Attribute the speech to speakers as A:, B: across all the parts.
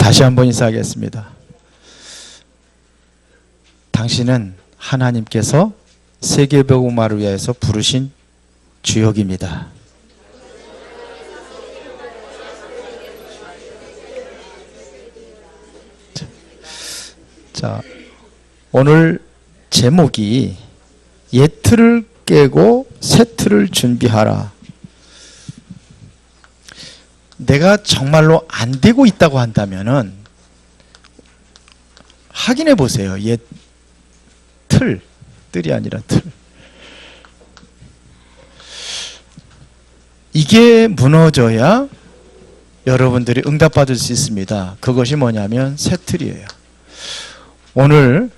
A: 다시 한번 인사하겠습니다. 당신은 하나님께서 세계복음화를 위해서 부르신 주역입니다. 자, 오늘 제목이 옛 틀을 깨고 새 틀을 준비하라. 내가 정말로 안 되고 있다고 한다면은 확인해 보세요. 옛 뜰이 아니라 틀. 이게 무너져야 여러분들이 응답받을 수 있습니다. 그것이 뭐냐면 새 틀이에요. 오늘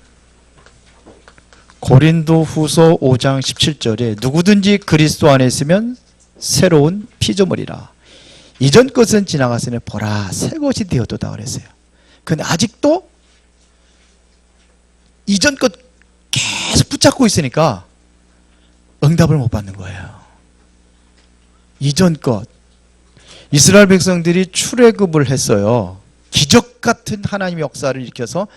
A: 고린도 후서 5장 17절에 누구든지 그리스도 안에 있으면 새로운 피조물이라. 이전 것은 지나갔으니 보라 새 것이 되었도다 그랬어요. 근데 아직도 이전 것 계속 붙잡고 있으니까 응답을 못 받는 거예요. 이전 것. 이스라엘 백성들이 출애굽을 했어요. 기적 같은 하나님의 역사를 일으켜서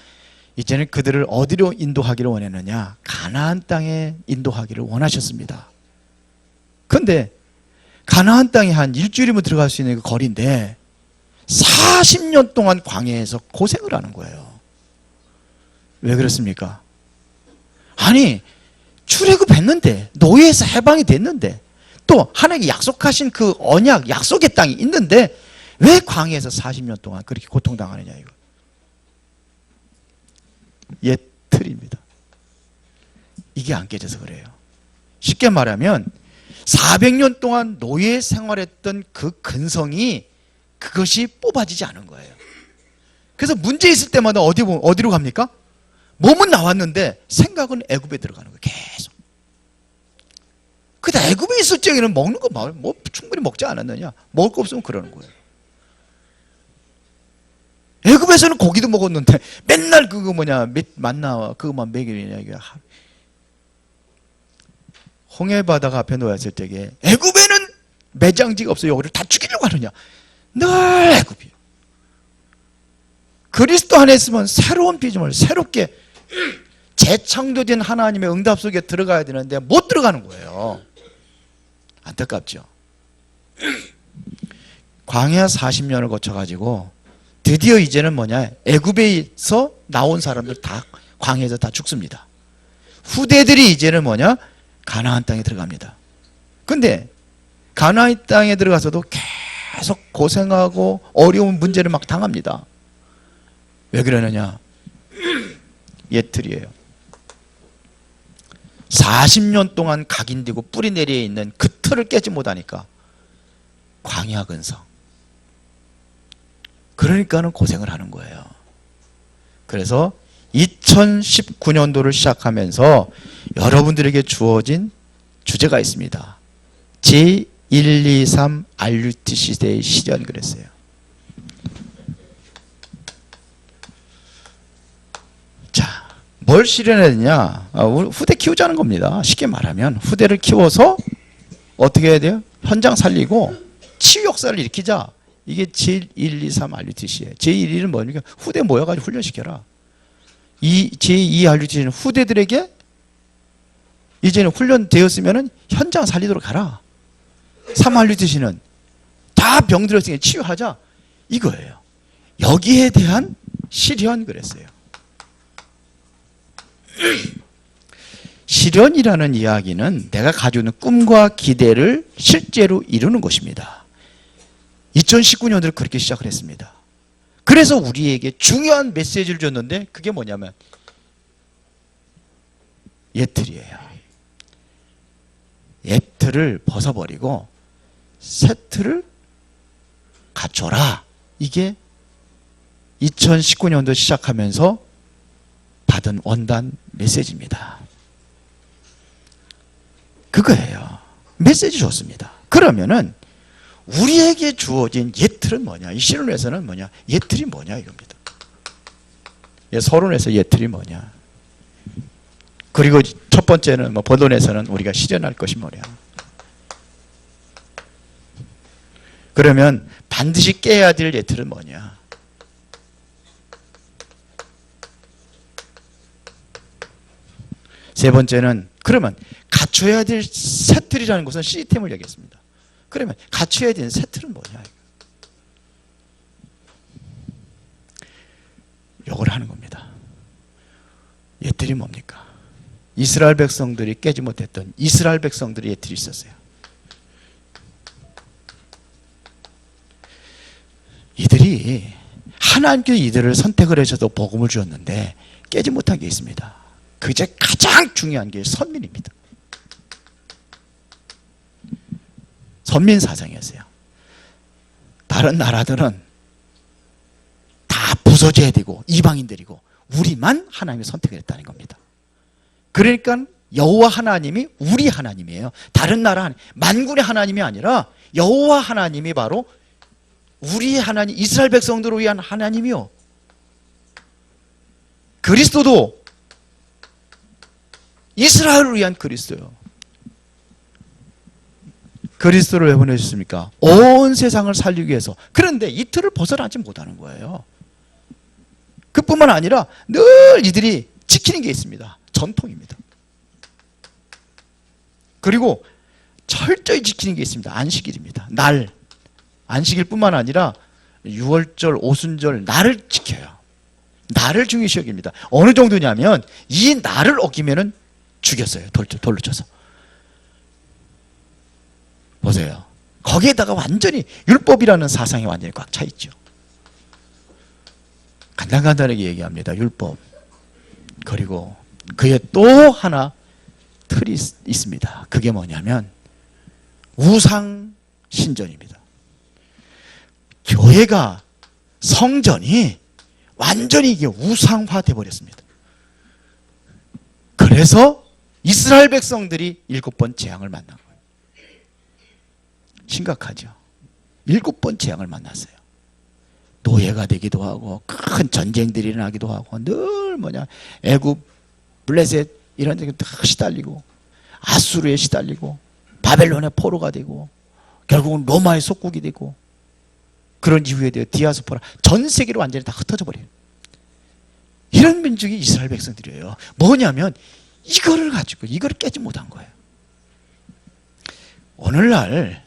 A: 이제는 그들을 어디로 인도하기를 원했느냐? 가나안 땅에 인도하기를 원하셨습니다. 그런데 가나안 땅에 한 일주일이면 들어갈 수 있는 그 거리인데 40년 동안 광야에서 고생을 하는 거예요. 왜 그렇습니까? 아니 출애굽했는데 노예에서 해방이 됐는데 또 하나님이 약속하신 그 언약 약속의 땅이 있는데 왜 광야에서 40년 동안 그렇게 고통당하느냐 이거. 옛 틀입니다. 이게 안 깨져서 그래요. 쉽게 말하면 400년 동안 노예 생활했던 그 근성이 그것이 뽑아지지 않은 거예요. 그래서 문제 있을 때마다 어디로 갑니까? 몸은 나왔는데 생각은 애굽에 들어가는 거예요. 계속. 근데 애굽에 있을 적에는 먹는 거 뭐 충분히 먹지 않았느냐? 먹을 거 없으면 그러는 거예요. 애굽에서는 고기도 먹었는데 맨날 그거 만나 그거만 먹이느냐 이게. 홍해바다가 앞에 놓였을 때에 애굽에는 매장지가 없어요. 여기를 다 죽이려고 하느냐. 늘 애굽이에요. 그리스도 안에 있으면 새로운 피조물, 새롭게 재창조된 하나님의 응답 속에 들어가야 되는데 못 들어가는 거예요. 안타깝죠. 광야 40년을 거쳐가지고 드디어 이제는 애굽에서 나온 사람들 다 광야에서 다 죽습니다. 후대들이 이제는 가나안 땅에 들어갑니다. 근데 가나안 땅에 들어가서도 계속 고생하고 어려운 문제를 막 당합니다. 왜 그러느냐? 옛 틀이에요. 40년 동안 각인되고 뿌리 내리에 있는 그 틀을 깨지 못하니까 광야 근성. 그러니까는 고생을 하는 거예요. 그래서 2019년도를 시작하면서 여러분들에게 주어진 주제가 있습니다. 제123 RUT 시대의 실현 그랬어요. 자, 뭘 실현해야 되냐? 후대 키우자는 겁니다. 쉽게 말하면 후대를 키워서 어떻게 해야 돼요? 현장 살리고 치유 역사를 일으키자. 이게 제123 RUTC예요. 제1은 뭐냐면 후대 모여가지고 훈련시켜라. 제2 RUTC는 후대들에게 이제는 훈련되었으면 현장 살리도록 가라. 3 RUTC는 다 병들었으니까 치유하자. 이거예요. 여기에 대한 실현 그랬어요. 실현이라는 이야기는 내가 가지고 있는 꿈과 기대를 실제로 이루는 것입니다. 2019년도를 그렇게 시작을 했습니다. 그래서 우리에게 중요한 메시지를 줬는데 그게 뭐냐면 옛 틀이에요. 옛 틀을 벗어버리고 새 틀을 갖춰라. 이게 2019년도 시작하면서 받은 원단 메시지입니다. 그거예요. 메시지 줬습니다. 그러면은 우리에게 주어진 옛 틀은 뭐냐? 이 실론에서는 뭐냐? 옛 틀이 뭐냐 이겁니다. 서론에서 옛 틀이 뭐냐? 그리고 첫 번째는 본론에서는 우리가 실현할 것이 뭐냐? 그러면 반드시 깨야 될 옛 틀은 뭐냐? 세 번째는 그러면 갖춰야 될 새틀이라는 것은 시스템을 얘기했습니다. 그러면 갖춰야 되는 새틀은 뭐냐? 요걸 하는 겁니다. 예틀이 뭡니까? 이스라엘 백성들이 깨지 못했던 이스라엘 백성들의 예틀이 있었어요. 이들이 하나님께서 이들을 선택을 하셔서 복음을 주었는데 깨지 못한 게 있습니다. 그제 가장 중요한 게 선민입니다. 선민 사상이었어요. 다른 나라들은 다 부서져야 되고 이방인들이고 우리만 하나님이 선택을 했다는 겁니다. 그러니까 여호와 하나님이 우리 하나님이에요. 다른 나라 하나님, 만군의 하나님이 아니라 여호와 하나님이 바로 우리의 하나님, 이스라엘 백성들을 위한 하나님이요. 그리스도도 이스라엘을 위한 그리스도요. 그리스도를 왜 보내주셨습니까? 온 세상을 살리기 위해서. 그런데 이 틀을 벗어나지 못하는 거예요. 그뿐만 아니라 늘 이들이 지키는 게 있습니다. 전통입니다. 그리고 철저히 지키는 게 있습니다. 안식일입니다. 날. 안식일 뿐만 아니라 유월절, 오순절, 날을 지켜요. 날을 중요시 여깁니다. 어느 정도냐면 이 날을 어기면은 죽였어요. 돌로 쳐서. 보세요. 거기에다가 완전히 율법이라는 사상이 완전히 꽉 차 있죠. 간단하게 얘기합니다. 율법. 그리고 그에 또 하나 틀이 있습니다. 그게 뭐냐면 우상 신전입니다. 교회가 성전이 완전히 이게 우상화돼 버렸습니다. 그래서 이스라엘 백성들이 7번 재앙을 만난 거예요. 심각하죠. 7번 재앙을 만났어요. 노예가 되기도 하고 큰 전쟁들이 일어나기도 하고 늘 애굽, 블레셋 이런 데가 다 시달리고 아수르에 시달리고 바벨론의 포로가 되고 결국은 로마의 속국이 되고 그런 이후에 디아스포라 전 세계로 완전히 다 흩어져 버려요. 이런 민족이 이스라엘 백성들이에요. 뭐냐면 이거를 가지고 이거를 깨지 못한 거예요. 오늘날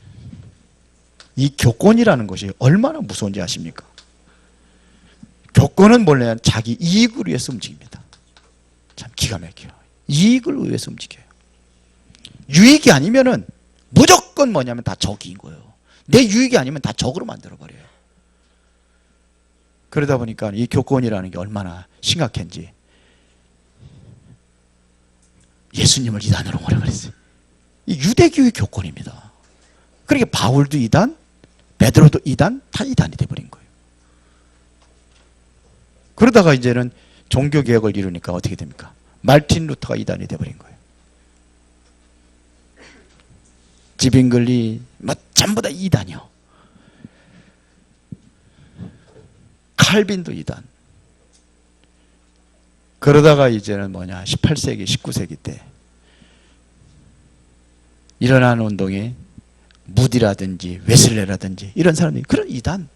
A: 이 교권이라는 것이 얼마나 무서운지 아십니까? 교권은 원래 자기 이익을 위해서 움직입니다. 참 기가 막혀요. 이익을 위해서 움직여요. 유익이 아니면은 무조건 뭐냐면 다 적인 거예요. 내 유익이 아니면 다 적으로 만들어버려요. 그러다 보니까 이 교권이라는 게 얼마나 심각한지 예수님을 이단으로 몰아버렸어요. 이 유대교의 교권입니다. 그러니까 바울도 이단, 베드로도 이단, 다 이단이 돼버린 거예요. 그러다가 이제는 종교개혁을 이루니까 어떻게 됩니까? 말틴 루터가 이단이 돼버린 거예요. 지빙글리 전부 다 이단이요. 칼빈도 이단. 그러다가 이제는 18세기, 19세기 때 일어나는 운동에 무디라든지 웨슬레라든지 이런 사람들이 그런 이단.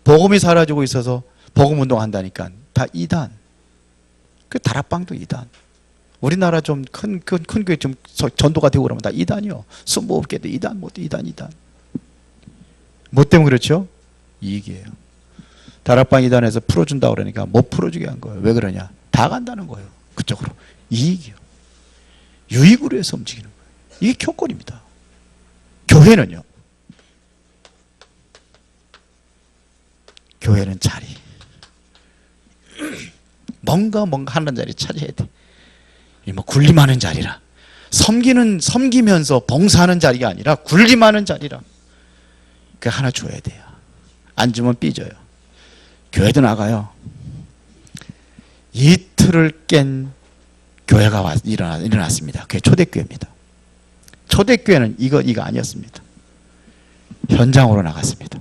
A: 복음이 사라지고 있어서 복음 운동한다니까 다 이단. 그 다락방도 이단. 우리나라 좀 큰 교회 좀 전도가 되고 그러면 다 이단이요. 순복음교회도 이단, 이단. 뭐 때문에 그렇죠? 이익이에요. 다락방 이단에서 풀어준다고 그러니까 못 풀어주게 한 거예요. 왜 그러냐? 다 간다는 거예요. 그쪽으로. 이익이요. 유익으로 해서 움직이는 거예요. 이게 교권입니다. 교회는요. 교회는 자리. 뭔가 하는 자리 찾아야 돼. 군림하는 자리라. 섬기면서 봉사하는 자리가 아니라 군림하는 자리라. 그 하나 줘야 돼요. 안 주면 삐져요. 교회도 나가요. 이 틀을 깬 교회가 일어났습니다. 그게 초대교회입니다. 초대교회는 이거 아니었습니다. 현장으로 나갔습니다.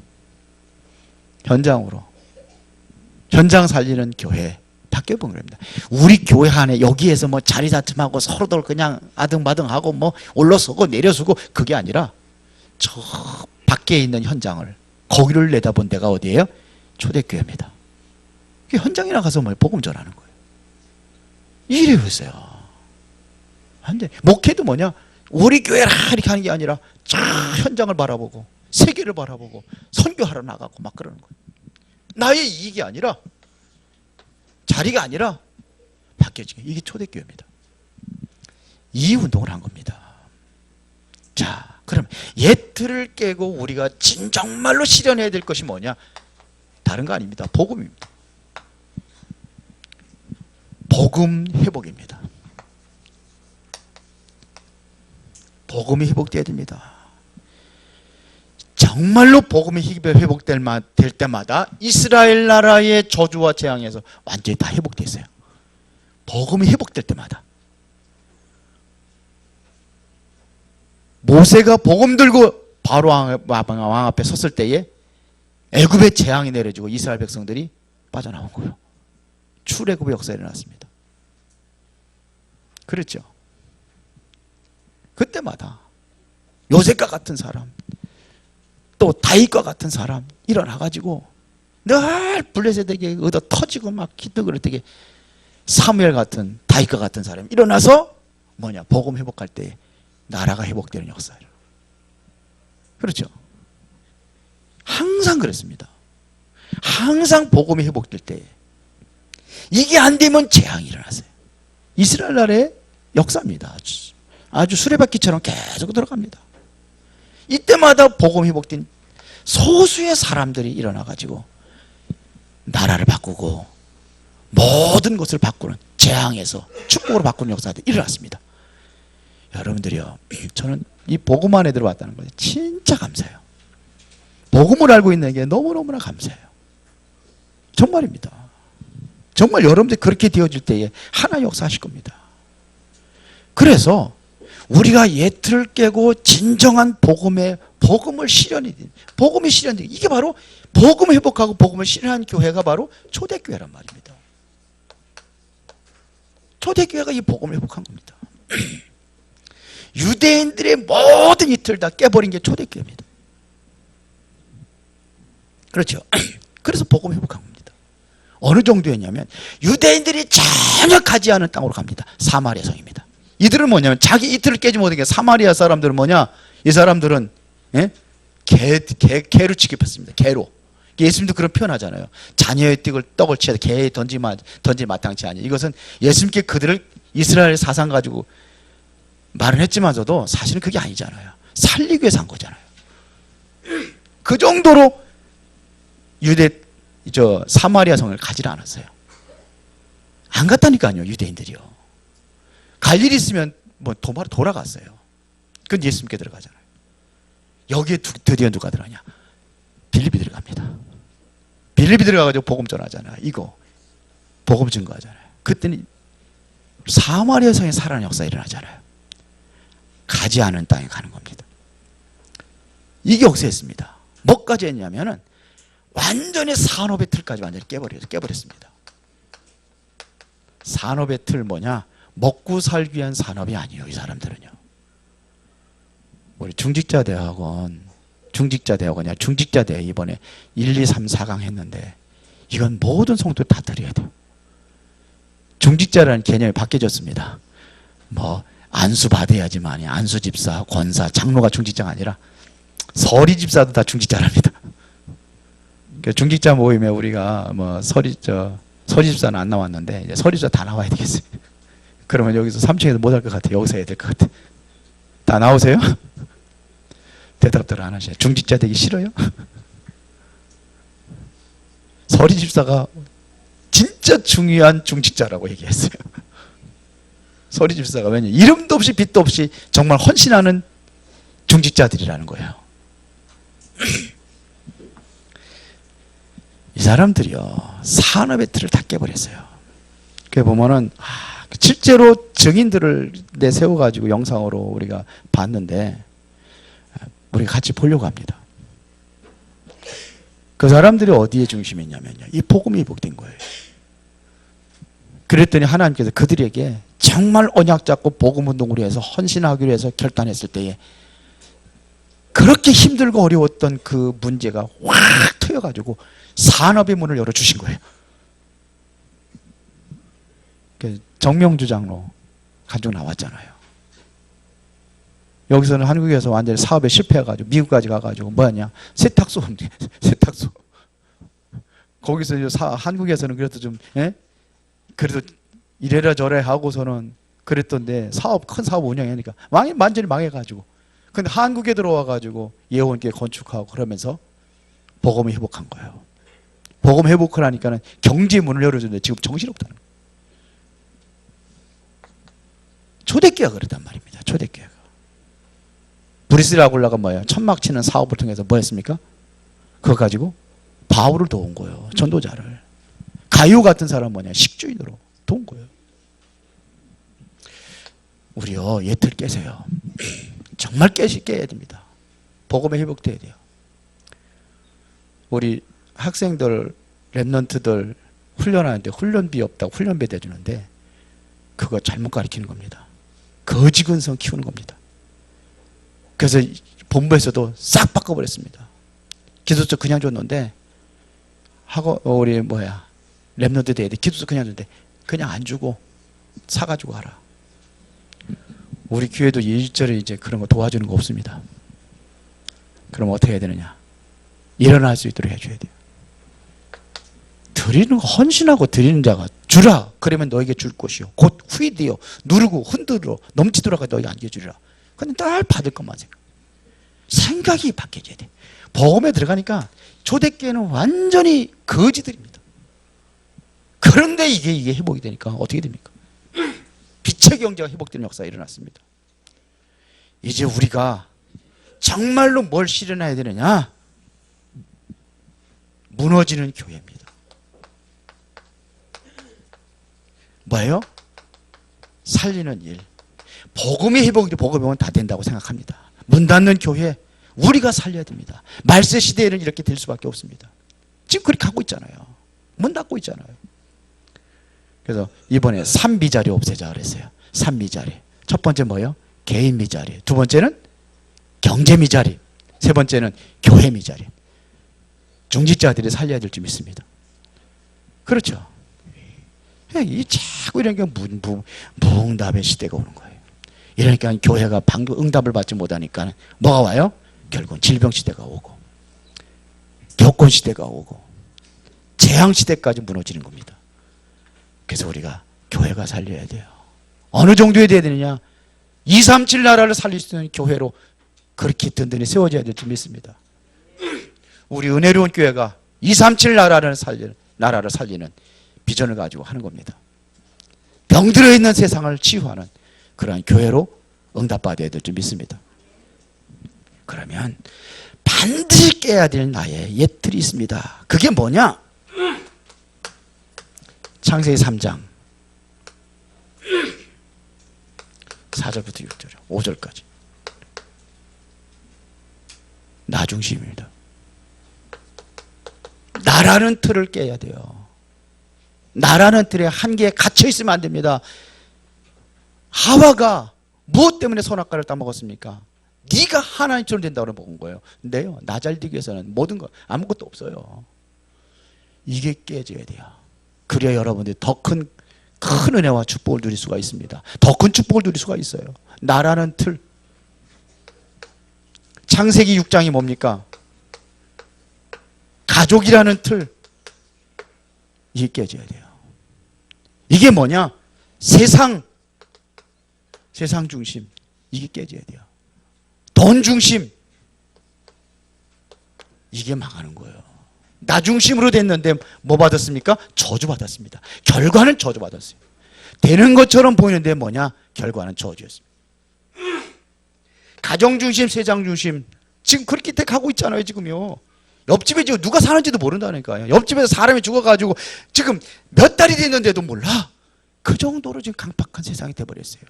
A: 현장으로. 현장 살리는 교회 바뀌어본 겁니다. 우리 교회 안에 여기에서 자리 다툼하고 서로들 그냥 아등바등하고 올라서고 내려서고 그게 아니라 저 밖에 있는 현장을 거기를 내다본 데가 어디예요? 초대교회입니다. 현장에 나가서 복음 전하는 거예요. 이래요 있어요. 근데 목회도 뭐냐? 우리 교회라 이렇게 하는 게 아니라 쫙 현장을 바라보고 세계를 바라보고 선교하러 나가고 막 그러는 거예요. 나의 이익이 아니라, 자리가 아니라 바뀌어지게. 이게 초대교회입니다. 이 운동을 한 겁니다. 자, 그럼 옛 틀을 깨고 우리가 정말로 실현해야 될 것이 뭐냐? 다른 거 아닙니다. 복음입니다. 복음 회복입니다. 복음이 회복돼야 됩니다. 정말로 복음이 회복될 때마다 이스라엘 나라의 저주와 재앙에서 완전히 다 회복됐어요. 복음이 회복될 때마다. 모세가 복음 들고 바로 왕 앞에 섰을 때에 애굽의 재앙이 내려지고 이스라엘 백성들이 빠져나온 거예요. 출애굽의 역사가 일어났습니다. 그렇죠. 그때마다 요셉과 같은 사람, 또 다윗과 같은 사람 일어나가지고 늘 블레셋에게 얻어 터지고 막 기득을 되게 사무엘 같은, 다윗과 같은 사람이 일어나서 뭐냐? 복음 회복할 때 나라가 회복되는 역사예요. 그렇죠. 항상 그랬습니다. 항상 복음이 회복될 때 이게 안 되면 재앙이 일어났어요. 이스라엘 나라의 역사입니다. 아주 수레바퀴처럼 계속 들어갑니다. 이때마다 복음 회복된 소수의 사람들이 일어나가지고 나라를 바꾸고 모든 것을 바꾸는, 재앙에서 축복으로 바꾸는 역사들이 일어났습니다. 여러분들이요, 저는 이 복음 안에 들어왔다는 것에 진짜 감사해요. 복음을 알고 있는 게 너무너무나 감사해요. 정말입니다. 정말 여러분들 그렇게 되어질 때에 하나의 역사하실 겁니다. 그래서 우리가 옛 틀을 깨고 진정한 복음을 실현이, 복음이 실현되고, 이게 바로 복음을 회복하고 복음을 실현한 교회가 바로 초대교회란 말입니다. 초대교회가 이 복음을 회복한 겁니다. 유대인들의 모든 이틀 다 깨버린 게 초대교회입니다. 그렇죠. 그래서 복음을 회복한 겁니다. 어느 정도였냐면 유대인들이 전혀 가지 않은 땅으로 갑니다. 사마리아 성입니다. 이들은 뭐냐면 자기 이틀을 깨지 못한 게, 사마리아 사람들은 뭐냐? 이 사람들은 개로 취급했습니다. 개로. 예수님도 그런 표현하잖아요. 자녀의 떡을 취하다 개에 던지 마땅치 아니. 이것은 예수님께 그들을 이스라엘 사상 가지고 말은 했지만서도 사실은 그게 아니잖아요. 살리기 위해서 한 거잖아요. 그 정도로 사마리아 성을 가지 않았어요. 안 갔다니까요, 유대인들이요. 갈 일이 있으면 뭐 도마로 돌아갔어요. 그건 예수님께 들어가잖아요. 여기에 드디어 누가 들어가냐? 빌립이 들어갑니다. 빌립이 들어가가지고 복음 전하잖아요. 이거 복음 증거하잖아요. 그때는 사마리아 성에 살아나는 역사가 일어나잖아요. 가지 않은 땅에 가는 겁니다. 이게 역사였습니다. 뭐까지 했냐면은 완전히 산업의 틀까지 완전히 깨버렸습니다. 산업의 틀 뭐냐? 먹고 살기 위한 산업이 아니에요. 이 사람들은요. 우리 중직자대학원이야. 중직자대 이번에 1, 2, 3, 4강 했는데 이건 모든 성도 다 드려야 돼요. 중직자라는 개념이 바뀌어졌습니다. 뭐 안수 받아야지만이, 안수 집사, 권사, 장로가 중직자가 아니라 서리 집사도 다 중직자랍니다. 그러니까 중직자 모임에 우리가 뭐 서리 집사는 안 나왔는데 이제 서리 집사 다 나와야 되겠어요. 그러면 여기서 3층에서 못 할 것 같아요. 여기서 해야 될 것 같아요. 다 나오세요? 대답들 안 하셔요. 중직자 되기 싫어요? 서리 집사가 진짜 중요한 중직자라고 얘기했어요. 서리 집사가 왜냐? 이름도 없이 빛도 없이 정말 헌신하는 중직자들이라는 거예요. 이 사람들이요, 산업의 틀을 다 깨버렸어요. 그게 보면은 실제로 증인들을 내세워가지고 영상으로 우리가 봤는데 우리가 같이 보려고 합니다. 그 사람들이 어디에 중심이 있냐면요, 이 복음이 회복된 거예요. 그랬더니 하나님께서 그들에게 정말 언약 잡고 복음 운동을 위해서 헌신하기로 해서 결단했을 때에 그렇게 힘들고 어려웠던 그 문제가 확 트여가지고 산업의 문을 열어주신 거예요. 정명주 장로 간증 나왔잖아요. 여기서는 한국에서 완전히 사업에 실패해가지고 미국까지 가가지고 뭐하냐 세탁소 세탁소 거기서 한국에서는 그래도 좀 예? 그래도 이래라 저래 하고서는 그랬던데 큰 사업 운영하니까 완전히 망해가지고 근데 한국에 들어와가지고 예원교회 건축하고 그러면서 복음을 회복한 거예요. 복음 회복을 하니까는 경제 문을 열어주는데 지금 정신없다는 거예요. 초대교회가 그랬단 말입니다. 초대교회가. 브리스라굴라가 뭐예요? 천막 치는 사업을 통해서 뭐 했습니까? 그거 가지고 바울을 도운 거예요. 전도자를. 가요 같은 사람 뭐냐? 식주인으로 도운 거예요. 우리요, 예틀 깨세요. 정말 깨야 됩니다. 복음에 회복돼야 돼요. 우리 학생들, 랩런트들 훈련하는데 훈련비 없다고 훈련비 대주는데 그거 잘못 가르치는 겁니다. 거지근성 키우는 겁니다. 그래서 본부에서도 싹 바꿔버렸습니다. 기도서 그냥 줬는데 우리 랩런트 대회 기도서 그냥 줬는데 그냥 안 주고 사가지고 가라. 우리 교회도 일절에 이제 그런 거 도와주는 거 없습니다. 그럼 어떻게 해야 되느냐? 일어날 수 있도록 해줘야 돼요. 드리는 거 헌신하고 드리는 자가 주라. 그러면 너에게 줄 것이요. 곧 후이되어 누르고 흔들어 넘치도록 너에게 안겨주리라. 근데 날 받을 것만 생각이 바뀌어져야 돼. 복음에 들어가니까 초대교회는 완전히 거지들입니다. 그런데 이게 회복이 되니까 어떻게 됩니까? 빛의 경제가 회복되는 역사가 일어났습니다. 이제 우리가 정말로 뭘 실현해야 되느냐? 무너지는 교회입니다. 뭐예요? 살리는 일. 복음이 회복이 복음이 오면 다 된다고 생각합니다. 문 닫는 교회 우리가 살려야 됩니다. 말세 시대에는 이렇게 될 수밖에 없습니다. 지금 그렇게 하고 있잖아요. 문 닫고 있잖아요. 그래서 이번에 3미자리 없애자 그랬어요. 3미자리. 첫 번째 뭐예요? 개인 미자리. 두 번째는 경제 미자리. 세 번째는 교회 미자리. 중직자들이 살려야 될 줄 믿습니다. 그렇죠. 이 자꾸 이런 게 무응답의 시대가 오는 거예요. 이러니까 교회가 응답을 받지 못하니까 뭐가 와요? 결국은 질병 시대가 오고 교권 시대가 오고 재앙 시대까지 무너지는 겁니다. 그래서 우리가 교회가 살려야 돼요. 어느 정도에 돼야 되느냐? 237 나라를 살릴 수 있는 교회로 그렇게 든든히 세워져야 될 줄 믿습니다. 우리 은혜로운 교회가 237 나라를 살리는 비전을 가지고 하는 겁니다. 병들어 있는 세상을 치유하는 그러한 교회로 응답받아야 될 줄 믿습니다. 그러면 반드시 깨야 될 나의 옛틀이 있습니다. 그게 뭐냐? 창세기 3장 4절부터 6절 5절까지 나 중심입니다. 나라는 틀을 깨야 돼요. 나라는 틀에 한계에 갇혀 있으면 안 됩니다. 하와가 무엇 때문에 선악과를 따먹었습니까? 네가 하나님처럼 된다고 먹은 거예요. 근데요, 나 잘 되기 위해서는 모든 거 아무것도 없어요. 이게 깨져야 돼요. 그래야 여러분들이 더 큰 은혜와 축복을 누릴 수가 있습니다. 더 큰 축복을 누릴 수가 있어요. 나라는 틀. 창세기 6장이 뭡니까? 가족이라는 틀. 이게 깨져야 돼요. 이게 뭐냐? 세상 중심. 이게 깨져야 돼요. 돈 중심. 이게 망하는 거예요. 나 중심으로 됐는데 뭐 받았습니까? 저주 받았습니다. 결과는 저주 받았어요. 되는 것처럼 보이는데 뭐냐? 결과는 저주였습니다. 가정 중심, 세상 중심. 지금 그렇게 택하고 있잖아요, 지금요. 옆집에 지금 누가 사는지도 모른다니까요. 옆집에서 사람이 죽어가지고 지금 몇 달이 됐는데도 몰라. 그 정도로 지금 강팍한 세상이 돼버렸어요.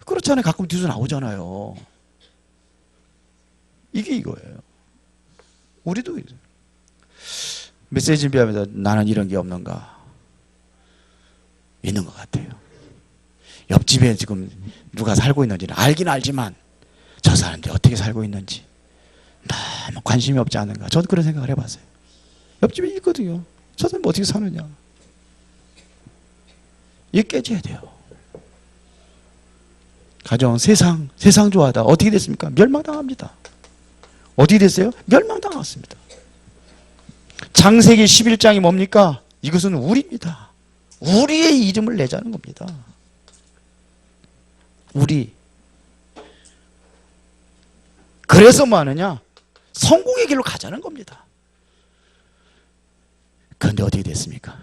A: 그렇잖아요. 가끔 뉴스 나오잖아요. 이게 이거예요. 우리도 메시지 준비하면서 나는 이런 게 없는가? 있는 것 같아요. 옆집에 지금 누가 살고 있는지는 알긴 알지만 저 사람들이 어떻게 살고 있는지 너무 관심이 없지 않은가? 저도 그런 생각을 해봤어요. 옆집에 있거든요. 저 사람 어떻게 사느냐? 이게 깨져야 돼요. 가정, 세상 좋아하다 어떻게 됐습니까? 멸망당합니다. 어떻게 됐어요? 멸망당했습니다. 창세기 11장이 뭡니까? 이것은 우리입니다. 우리의 이름을 내자는 겁니다. 우리. 그래서 뭐 하느냐? 성공의 길로 가자는 겁니다. 그런데 어떻게 됐습니까?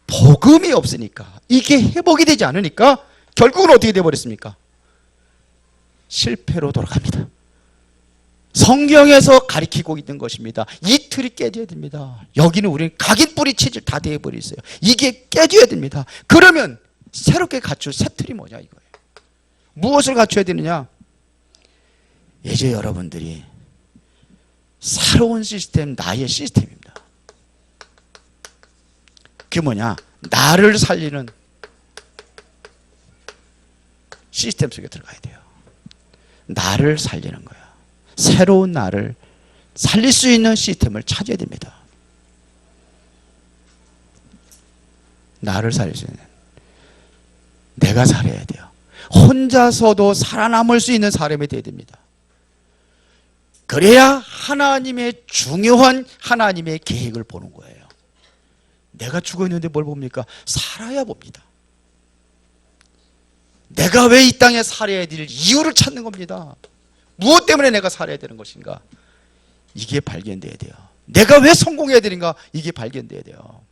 A: 복음이 없으니까, 이게 회복이 되지 않으니까 결국은 어떻게 되어버렸습니까? 실패로 돌아갑니다. 성경에서 가리키고 있는 것입니다. 이 틀이 깨져야 됩니다. 여기는 우리는 각인 뿌리 체질 다 되어버려 있어요. 이게 깨져야 됩니다. 그러면 새롭게 갖출 새 틀이 뭐냐 이거예요. 무엇을 갖춰야 되느냐? 이제 여러분들이 새로운 시스템, 나의 시스템입니다. 그게 뭐냐? 나를 살리는 시스템 속에 들어가야 돼요. 나를 살리는 거야. 새로운 나를 살릴 수 있는 시스템을 찾아야 됩니다. 나를 살릴 수 있는, 내가 살아야 돼요. 혼자서도 살아남을 수 있는 사람이 되어야 됩니다. 그래야 하나님의 중요한 하나님의 계획을 보는 거예요. 내가 죽어 있는데 뭘 봅니까? 살아야 봅니다. 내가 왜 이 땅에 살아야 될 이유를 찾는 겁니다. 무엇 때문에 내가 살아야 되는 것인가? 이게 발견돼야 돼요. 내가 왜 성공해야 되는가? 이게 발견돼야 돼요.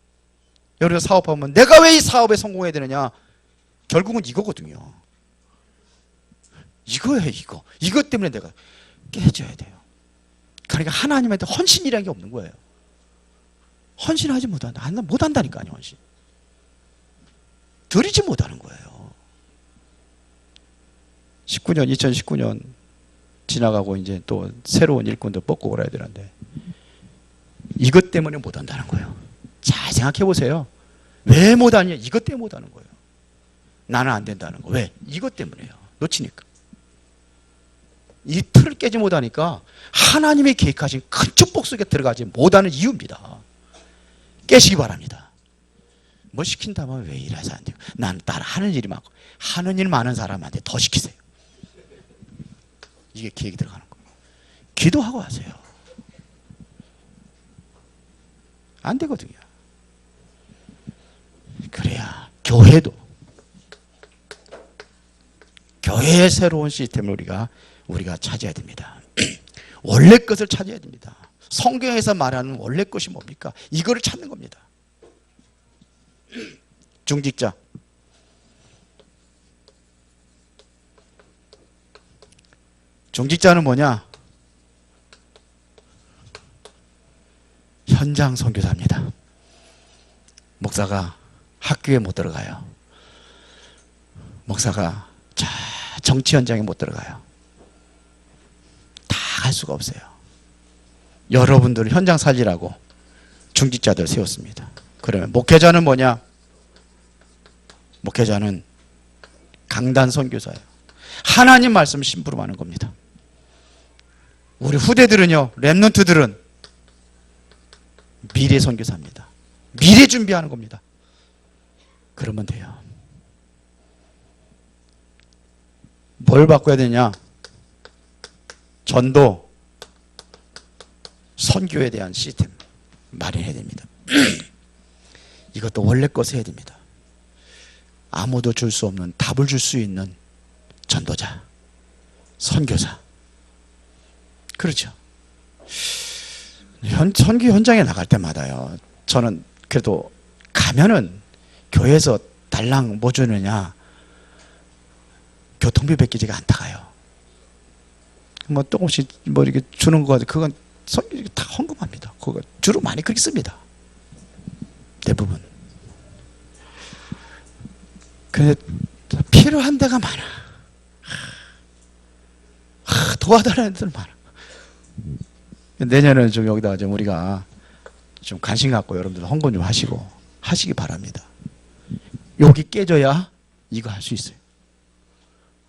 A: 여러분 사업하면 내가 왜 이 사업에 성공해야 되느냐? 결국은 이거거든요. 이거예요, 이거. 이것 때문에 내가 깨져야 돼요. 그러니까 하나님한테 헌신이라는 게 없는 거예요. 헌신하지 못한다니까요, 헌신. 드리지 못하는 거예요. 2019년 지나가고 이제 또 새로운 일꾼도 뽑고 그래야 되는데 이것 때문에 못한다는 거예요. 잘 생각해 보세요. 왜 못하냐? 이것 때문에 못하는 거예요. 나는 안 된다는 거. 왜? 이것 때문에요. 놓치니까. 이 틀을 깨지 못하니까 하나님의 계획하신 큰 축복 속에 들어가지 못하는 이유입니다. 깨시기 바랍니다. 뭐 시킨다면 왜 일해서 안 돼요? 난 따라 하는 일이 많고 하는 일 많은 사람한테 더 시키세요. 이게 계획이 들어가는 거예요. 기도하고 하세요. 안 되거든요. 그래야 교회도 교회의 새로운 시스템을 우리가 찾아야 됩니다. 원래 것을 찾아야 됩니다. 성경에서 말하는 원래 것이 뭡니까? 이거를 찾는 겁니다. 중직자. 중직자는 뭐냐? 현장 선교사입니다. 목사가 학교에 못 들어가요. 목사가 정치 현장에 못 들어가요. 다 갈 수가 없어요. 여러분들 현장 살리라고 중직자들 세웠습니다. 그러면 목회자는 뭐냐? 목회자는 강단 선교사예요. 하나님 말씀 심부름하는 겁니다. 우리 후대들은요, 렘넌트들은 미래 선교사입니다. 미래 준비하는 겁니다. 그러면 돼요. 뭘 바꿔야 되냐? 전도, 선교에 대한 시스템 마련해야 됩니다. 이것도 원래 것을 해야 됩니다. 아무도 줄 수 없는 답을 줄 수 있는 전도자, 선교사. 그렇죠. 선교 현장에 나갈 때마다요, 저는 그래도 가면은 교회에서 달랑 뭐 주느냐, 교통비 베끼지가 않다가요. 뭐 조금씩 뭐 이렇게 주는 거, 그건 다 헌금합니다. 그거 주로 많이 그렇게 씁니다. 대부분. 근데 필요한 데가 많아. 도와달라는 데는 많아. 내년에는 좀 여기다가 좀 우리가 좀 관심 갖고 여러분들 헌금 좀 하시기 바랍니다. 여기 깨져야 이거 할 수 있어요.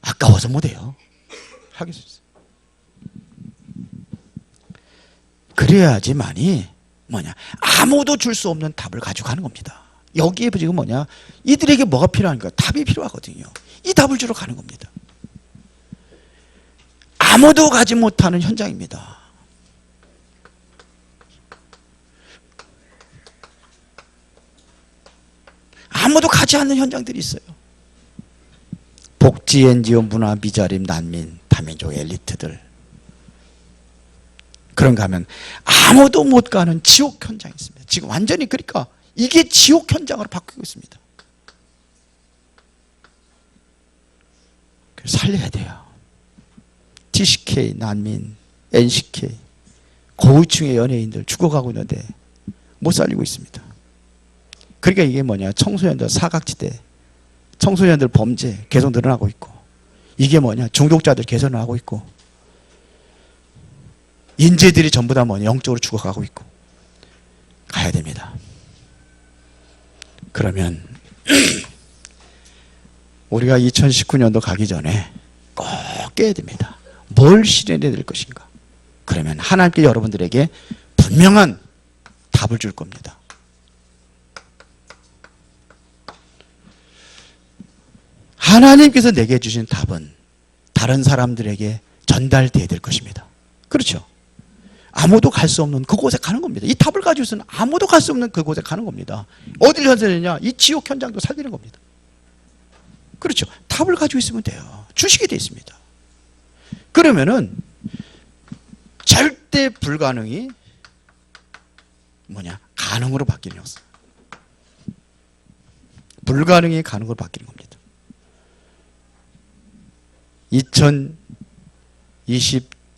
A: 아까워서 못해요. 하길 수 있어요. 그래야지만이 뭐냐, 아무도 줄 수 없는 답을 가지고 가는 겁니다. 여기에 지금 뭐냐, 이들에게 뭐가 필요한가? 답이 필요하거든요. 이 답을 주러 가는 겁니다. 아무도 가지 못하는 현장입니다. 아무도 가지 않는 현장들이 있어요. 복지, NGO, 문화, 미자립, 난민, 다민족 엘리트들. 그런가 하면 아무도 못 가는 지옥 현장이 있습니다. 지금 완전히 그러니까 이게 지옥 현장으로 바뀌고 있습니다. 그래서 살려야 돼요. TCK, 난민, NCK, 고위층의 연예인들 죽어가고 있는데 못 살리고 있습니다. 그러니까 이게 뭐냐, 청소년들 사각지대, 청소년들 범죄 계속 늘어나고 있고, 이게 뭐냐, 중독자들 개선을 하고 있고, 인재들이 전부 다 뭐냐, 영적으로 죽어가고 있고. 가야 됩니다. 그러면 우리가 2019년도 가기 전에 꼭 깨야 됩니다. 뭘 실현해야 될 것인가. 그러면 하나님께 여러분들에게 분명한 답을 줄 겁니다. 하나님께서 내게 주신 답은 다른 사람들에게 전달되어야 될 것입니다. 그렇죠? 아무도 갈 수 없는 그곳에 가는 겁니다. 이 답을 가지고 있으면 아무도 갈 수 없는 그곳에 가는 겁니다. 어딜 현세느냐? 이 지옥 현장도 살리는 겁니다. 그렇죠? 답을 가지고 있으면 돼요. 주식이 되어 있습니다. 그러면은 절대 불가능이 뭐냐? 가능으로 바뀌는 거죠. 불가능이 가능으로 바뀌는 겁니다.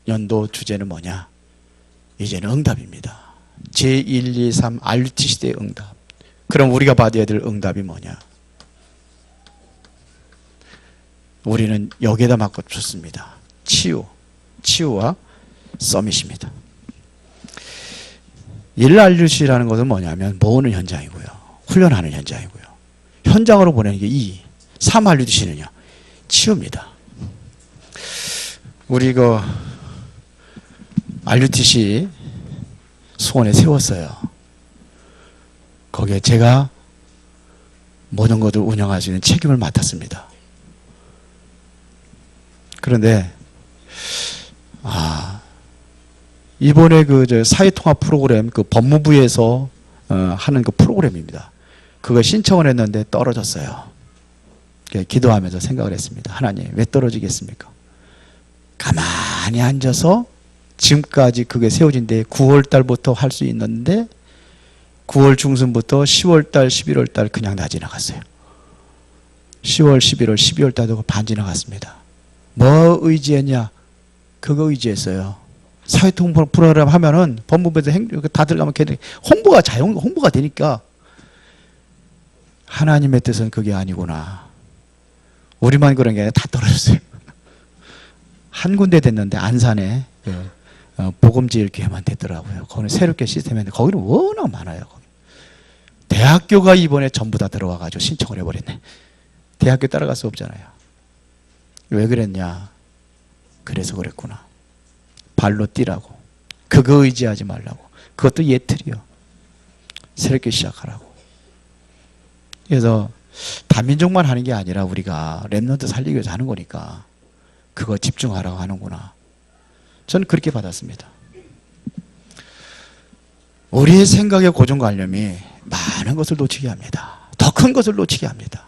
A: 2020년도 주제는 뭐냐? 이제는 응답입니다. 제1, 2, 3 RUT 시대의 응답. 그럼 우리가 받아야 될 응답이 뭐냐? 우리는 여기에다 맞춰줬습니다. 치유와 서밋입니다. 1RUT라는 것은 뭐냐면 모으는 현장이고요. 훈련하는 현장이고요. 현장으로 보내는 게 2. 3RUT는요. 치유입니다. 우리 RUTC 수원에 세웠어요. 거기에 제가 모든 것을 운영할 수 있는 책임을 맡았습니다. 그런데 이번에 사회통합 프로그램 법무부에서 하는 그 프로그램입니다. 그거 신청을 했는데 떨어졌어요. 기도하면서 생각을 했습니다. 하나님, 왜 떨어지겠습니까? 가만히 앉아서 지금까지 그게 세워진 데 9월 달부터 할 수 있는데 9월 중순부터 10월 달, 11월 달 그냥 다 지나갔어요. 10월, 11월, 12월 달도 반 지나갔습니다. 뭐 의지했냐? 그거 의지했어요. 사회통합 프로그램 하면은 법무부에서 다 들어가면 홍보가 되니까 하나님의 뜻은 그게 아니구나. 우리만 그런 게 아니라 다 떨어졌어요. 한 군데 됐는데 안산에 복음지일교회만 됐더라고요. 거기는 새롭게 시스템인데 거기는 워낙 많아요. 거기. 대학교가 이번에 전부 다 들어와가지고 신청을 해버렸네. 대학교 따라갈 수 없잖아요. 왜 그랬냐? 그래서 그랬구나. 발로 뛰라고. 그거 의지하지 말라고. 그것도 예틀이요. 새롭게 시작하라고. 그래서 다민족만 하는 게 아니라 우리가 렘넌트 살리기 위해서 하는 거니까 그거 집중하라고 하는구나. 저는 그렇게 받았습니다. 우리의 생각의 고정관념이 많은 것을 놓치게 합니다. 더 큰 것을 놓치게 합니다.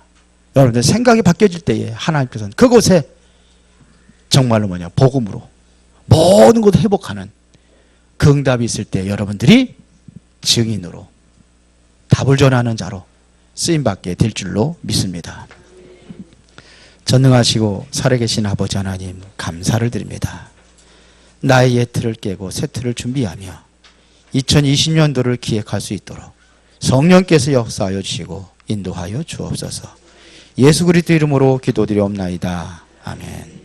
A: 여러분들 생각이 바뀌어질 때에 하나님께서는 그곳에 정말로 복음으로 모든 것을 회복하는 그 응답이 있을 때 여러분들이 증인으로 답을 전하는 자로 쓰임받게 될 줄로 믿습니다. 전능하시고 살아계신 아버지 하나님 감사를 드립니다. 나의 옛 틀을 깨고 새 틀을 준비하며 2020년도를 기획할 수 있도록 성령께서 역사하여 주시고 인도하여 주옵소서. 예수 그리스도 이름으로 기도드리옵나이다. 아멘.